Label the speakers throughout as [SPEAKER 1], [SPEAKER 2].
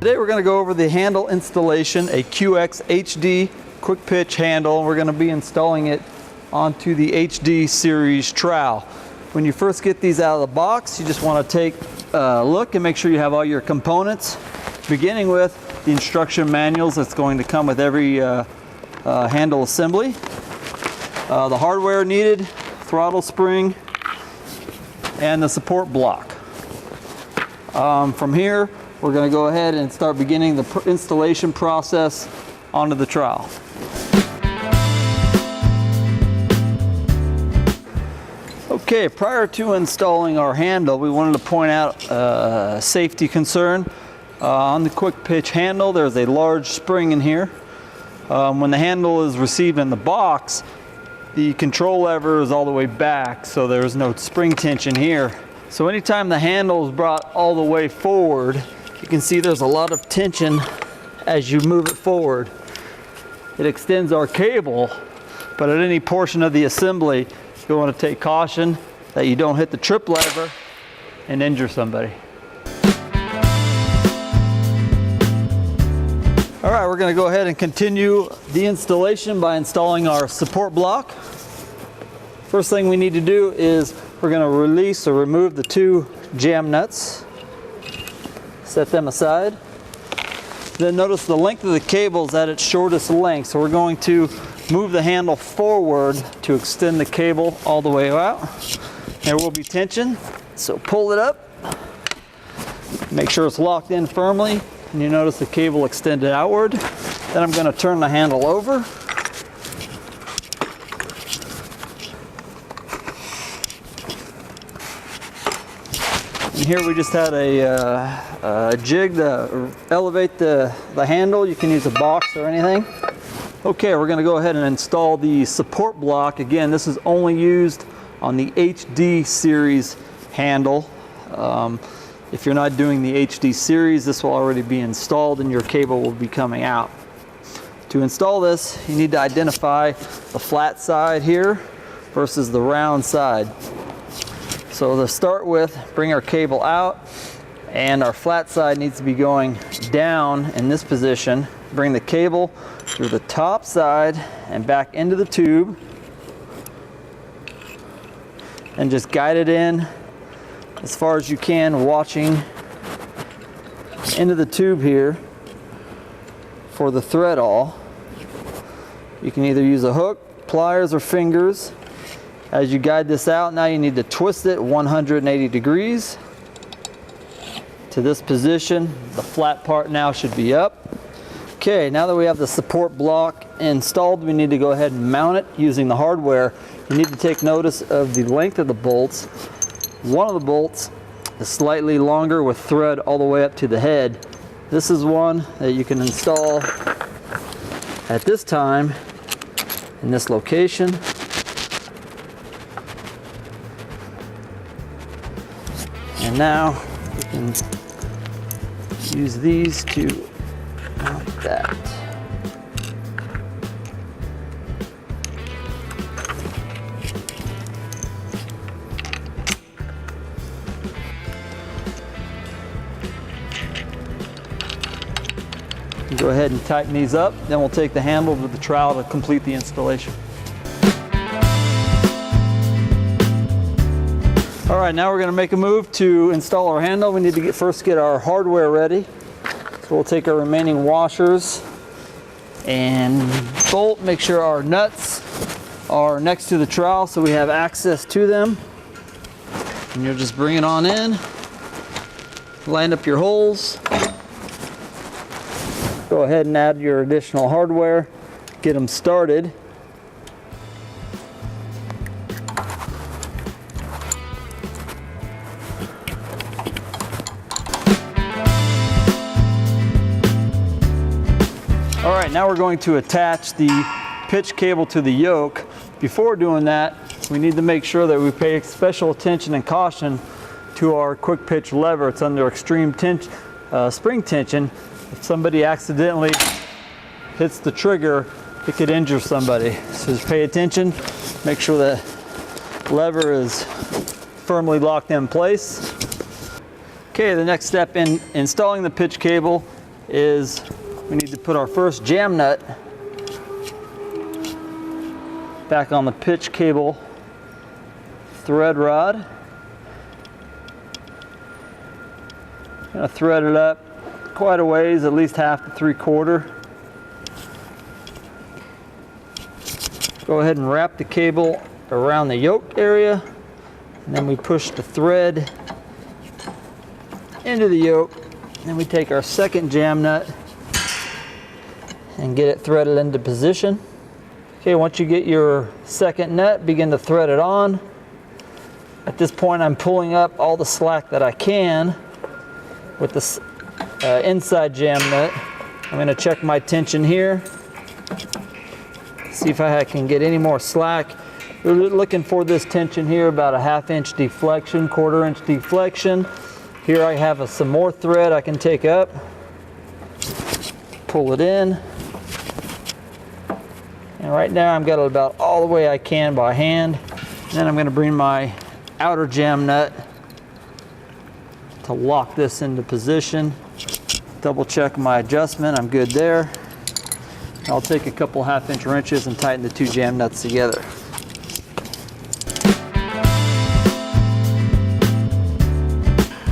[SPEAKER 1] Today we're going to go over the handle installation, a QX HD quick pitch handle. We're going to be installing it onto the HD series trowel. When you first get these out of the box, you just want to take a look and make sure you have all your components, beginning with the instruction manuals that's going to come with every handle assembly. The hardware needed, throttle spring, and the support block. From here, we're going to go ahead and start beginning the installation process onto the trowel. Okay, prior to installing our handle, we wanted to point out a safety concern. On the quick pitch handle, there's a large spring in here. When the handle is received in the box, the control lever is all the way back, so there's no spring tension here. So anytime the handle is brought all the way forward, you can see there's a lot of tension as you move it forward. It extends our cable, but at any portion of the assembly, you'll want to take caution that you don't hit the trip lever and injure somebody. All right, we're going to go ahead and continue the installation by installing our support block. First thing we need to do is we're going to release or remove the two jam nuts. Set them aside. Then notice the length of the cable is at its shortest length, so we're going to move the handle forward to extend the cable all the way out. There will be tension, so pull it up. Make sure it's locked in firmly, and you notice the cable extended outward. Then I'm going to turn the handle over. And here we just had a jig to elevate the handle. You can use a box or anything. Okay, we're going to go ahead and install the support block. Again, this is only used on the HD series handle. If you're not doing the HD series, this will already be installed and your cable will be coming out. To install this, you need to identify the flat side here versus the round side. So to start with, bring our cable out, and our flat side needs to be going down in this position. Bring the cable through the top side and back into the tube, and just guide it in as far as you can, watching into the tube here for the thread awl. You can either use a hook, pliers, or fingers. As you guide this out, now you need to twist it 180 degrees to this position. The flat part now should be up. Okay, now that we have the support block installed, we need to go ahead and mount it using the hardware. You need to take notice of the length of the bolts. One of the bolts is slightly longer with thread all the way up to the head. This is one that you can install at this time in this location. And now we can use these to mount that. Go ahead and tighten these up, then we'll take the handle to the trowel to complete the installation. All right, now we're going to make a move to install our handle. We need to first get our hardware ready. So we'll take our remaining washers and bolt, make sure our nuts are next to the trowel so we have access to them. And you'll just bring it on in, line up your holes. Go ahead and add your additional hardware, get them started. All right, now we're going to attach the pitch cable to the yoke. Before doing that, we need to make sure that we pay special attention and caution to our quick pitch lever. It's under extreme spring tension. If somebody accidentally hits the trigger, it could injure somebody. So just pay attention, make sure the lever is firmly locked in place. Okay, the next step in installing the pitch cable is we need to put our first jam nut back on the pitch cable thread rod. Gonna thread it up quite a ways, at least 1/2 to 3/4. Go ahead and wrap the cable around the yoke area, and then we push the thread into the yoke. Then we take our second jam nut and get it threaded into position. Okay, once you get your second nut, begin to thread it on. At this point, I'm pulling up all the slack that I can with the inside jam nut. I'm going to check my tension here, see if I can get any more slack. We're looking for this tension here, about a 1/2 inch deflection, 1/4 inch deflection. Here I have some more thread I can take up, pull it in, and right now I've got it about all the way I can by hand. And then I'm going to bring my outer jam nut to lock this into position. Double check my adjustment, I'm good there. I'll take a couple 1/2 inch wrenches and tighten the 2 jam nuts together.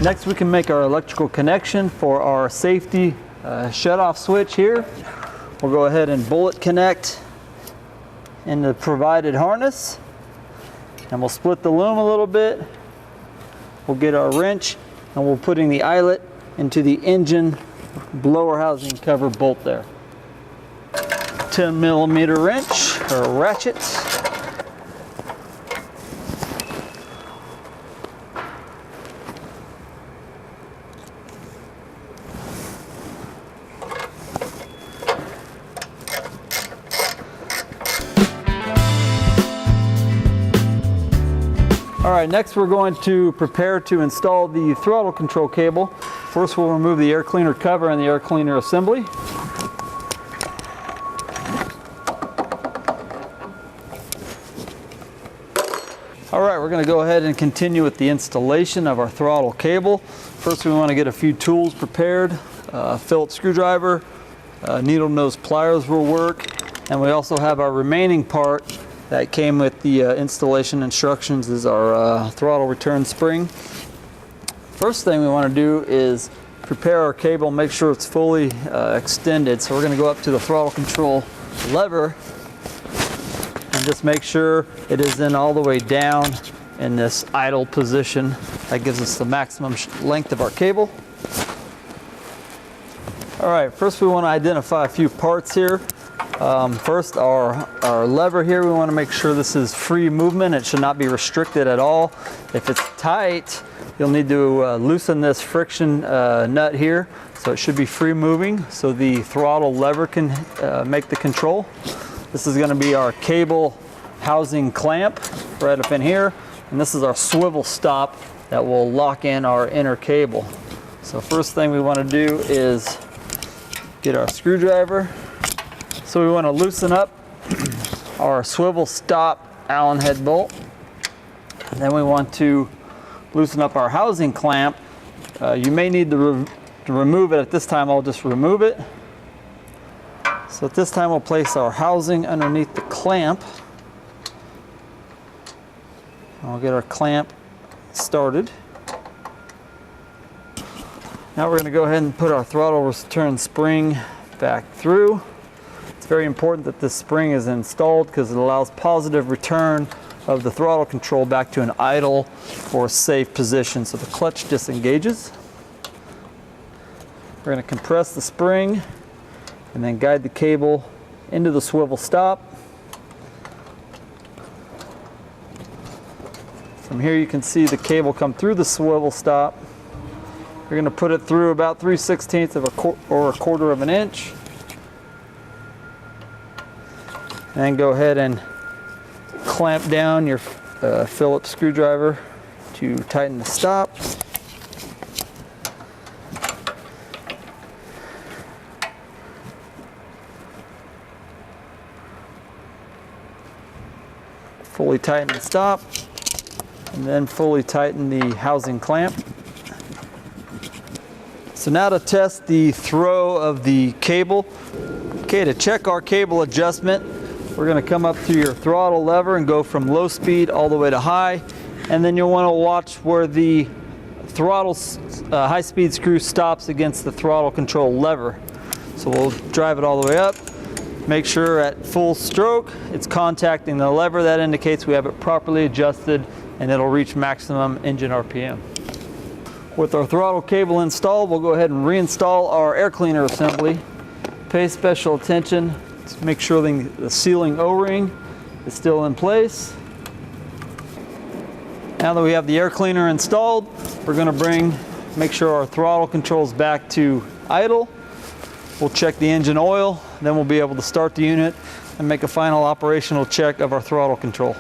[SPEAKER 1] Next, we can make our electrical connection for our safety shut-off switch here. We'll go ahead and bullet connect in the provided harness, and we'll split the loom a little bit. We'll get our wrench, and we're putting the eyelet into the engine blower housing cover bolt there. 10mm wrench or ratchet. All right, next we're going to prepare to install the throttle control cable. First, we'll remove the air cleaner cover and the air cleaner assembly. All right, we're going to go ahead and continue with the installation of our throttle cable. First, we want to get a few tools prepared. Phillips screwdriver, needle nose pliers will work, and we also have our remaining part that came with the installation instructions is our throttle return spring. First thing we want to do is prepare our cable, make sure it's fully extended. So we're going to go up to the throttle control lever and just make sure it is in all the way down in this idle position. That gives us the maximum length of our cable. All right, first we want to identify a few parts here. First, our lever here, we want to make sure this is free movement. It should not be restricted at all. If it's tight, you'll need to loosen this friction nut here, so it should be free moving so the throttle lever can make the control. This is going to be our cable housing clamp right up in here, and this is our swivel stop that will lock in our inner cable. So first thing we want to do is get our screwdriver. So we want to loosen up our swivel stop Allen head bolt. And then we want to loosen up our housing clamp. You may need to remove it. At this time, I'll just remove it. So at this time, we'll place our housing underneath the clamp. And we'll get our clamp started. Now we're going to go ahead and put our throttle return spring back through. It's very important that this spring is installed because it allows positive return of the throttle control back to an idle or safe position so the clutch disengages. We're going to compress the spring and then guide the cable into the swivel stop. From here you can see the cable come through the swivel stop. You're going to put it through about 3/16 of or 1/4 of an inch. And then go ahead and clamp down your Phillips screwdriver to tighten the stop. Fully tighten the stop, and then fully tighten the housing clamp. So now to test the throw of the cable. Okay, to check our cable adjustment, we're going to come up to your throttle lever and go from low speed all the way to high. And then you'll want to watch where the throttle high speed screw stops against the throttle control lever. So we'll drive it all the way up. Make sure at full stroke it's contacting the lever. That indicates we have it properly adjusted and it'll reach maximum engine RPM. With our throttle cable installed, we'll go ahead and reinstall our air cleaner assembly. Pay special attention to make sure the sealing O-ring is still in place. Now that we have the air cleaner installed, we're going to make sure our throttle control's back to idle. We'll check the engine oil, then we'll be able to start the unit and make a final operational check of our throttle control.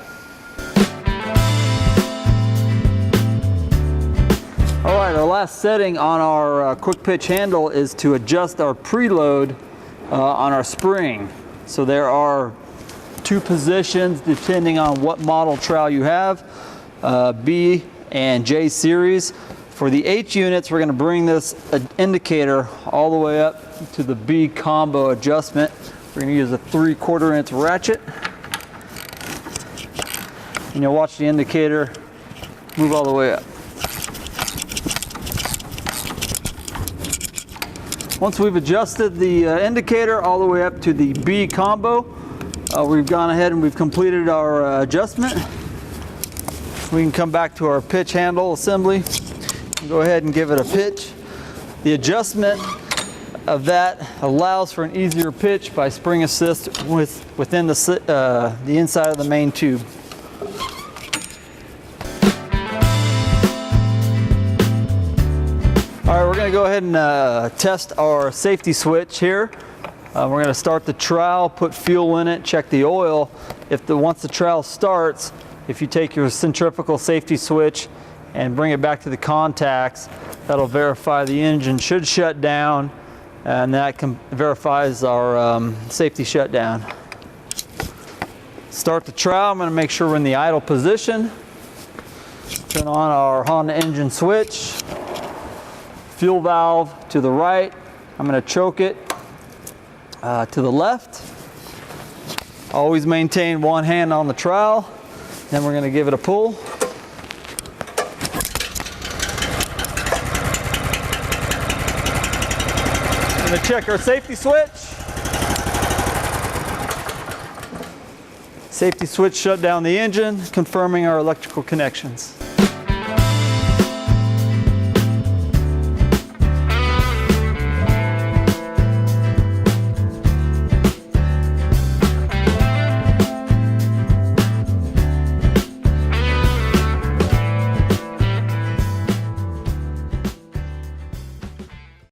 [SPEAKER 1] All right, our last setting on our quick pitch handle is to adjust our preload on our spring. So there are two positions depending on what model trowel you have, B and J series. For the H units, we're going to bring this indicator all the way up to the B combo adjustment. We're going to use a 3/4 inch ratchet. And you'll watch the indicator move all the way up. Once we've adjusted the indicator all the way up to the B combo, we've gone ahead and we've completed our adjustment. We can come back to our pitch handle assembly and go ahead and give it a pitch. The adjustment of that allows for an easier pitch by spring assist within the inside of the main tube. All right, we're going to go ahead and test our safety switch here. We're going to start the trowel, put fuel in it, check the oil. Once the trowel starts, if you take your centrifugal safety switch and bring it back to the contacts, that'll verify the engine should shut down, and that verifies our safety shutdown. Start the trowel. I'm going to make sure we're in the idle position. Turn on our Honda engine switch. Fuel valve to the right. I'm going to choke it to the left. Always maintain one hand on the trowel. Then we're going to give it a pull. I'm going to check our safety switch. Safety switch shut down the engine, confirming our electrical connections.